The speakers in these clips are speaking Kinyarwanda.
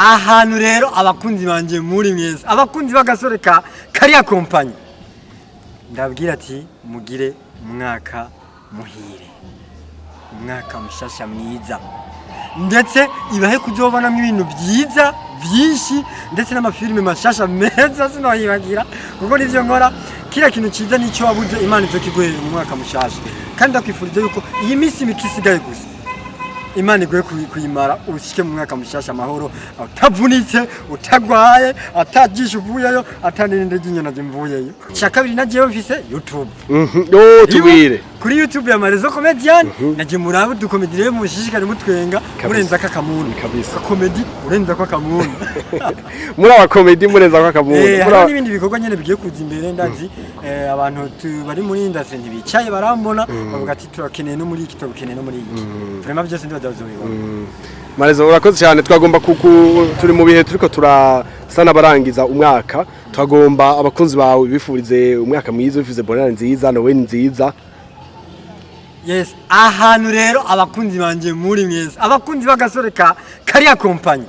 ahantu rero abakunzi banje muri mwese abakunzi bagasore kariya kompanyi ndabwira ati mugire umwaka muhire umwaka mushasha mwiza ndetse ibahe kuzobonamo ibintu byiza byinshi ndetse n'amafilime mashasha meza sinoyibagira kuko nivyo nkora kila kintu ciza nicyo wabuze Imana izokiguhera mu mwaka mushasha kandi akwifuriza yuko iyi minsi mikisigaye gusa Imana iguye kuyimara ushike mu mwaka mushasha amahoro utavunitse utagwaye atajisha uvuyeyo atanirinde ry'inyana zimvuyeyo cyakabiri nagiye mfise YouTube yo tubire kuri YouTube ya Marezo Comedian nagiye murabu dukomedire mu shishikari mutwenga murenza kakamuntu kabisa comedy urenza kwa kamuntu muri aba comedy murenza kwa kamuntu muri n'ibindi bikorwa nyene bigiye kuza imbere ndazi abantu bari muri industry ntibicaye barambona bavuga ati turakeneye no muri iki turakeneye no muri iki vraiment byose Marezo urakoze cyane twagomba turi mu bihe turiko turasa n'abarangiza umwaka twagomba abakunzi bawe bifurize umwaka mwiza bifuze bonane nziza Noel nziza. Yes ahantu rero abakunzi banje muri mwese abakunzi bagasore kariya kompanyi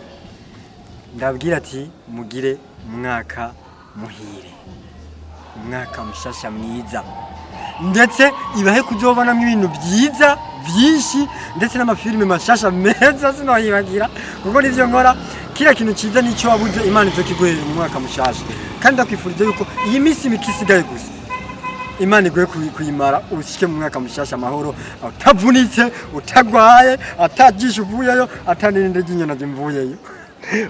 ndabwira ati mugire umwaka muhire umwaka mushasha mwiza ndetse ibahe kuzobonamo ibintu byiza byinshi ndetse n'amafilime mashasha meza sinoyibagira kuko nivyo nkora kila kintu ciza nicyo wabuze Imana izokiguhera mu mwaka mushasha kandi akwifuriza yuko iyi minsi mikisigaye gusa Imana iguye kuyimara ushike mu mwaka mushasha amahoro utavunitse utagwaye atajisha uvuyeyo atanirinde ry'inyana zimvuyeyo.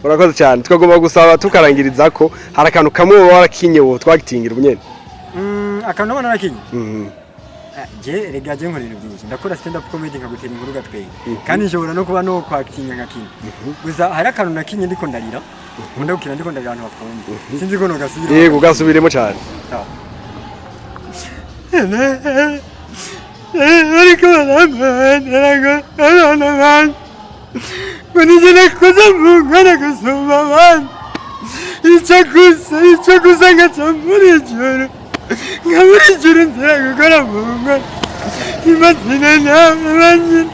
Urakoze cyane twagomba gusaba tukarangiriza ko hari akantu kamwe warakinye wo twagitingira ubunyene akantu bana nakinye rega je nkorera byinshi ndakora stand up comedy nkagutera inkuru gatwenge kandi njobora no kuba no kwakitinga ngakina gusa hari akantu nakinye ndiko ndarira nkunda gukina ndiko ndarira abantu bakunda sinzi ko no gasubira yego gasubiremo cyane ariko barambana Manije nakoze mungana gusoma abantu icyo gusa ngacambura ijoro nkabura ijoro nzira gukora mungana imazina nawe banyine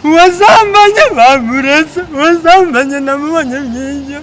uwasambanye bamuretse uwasambanye namubonye myinyo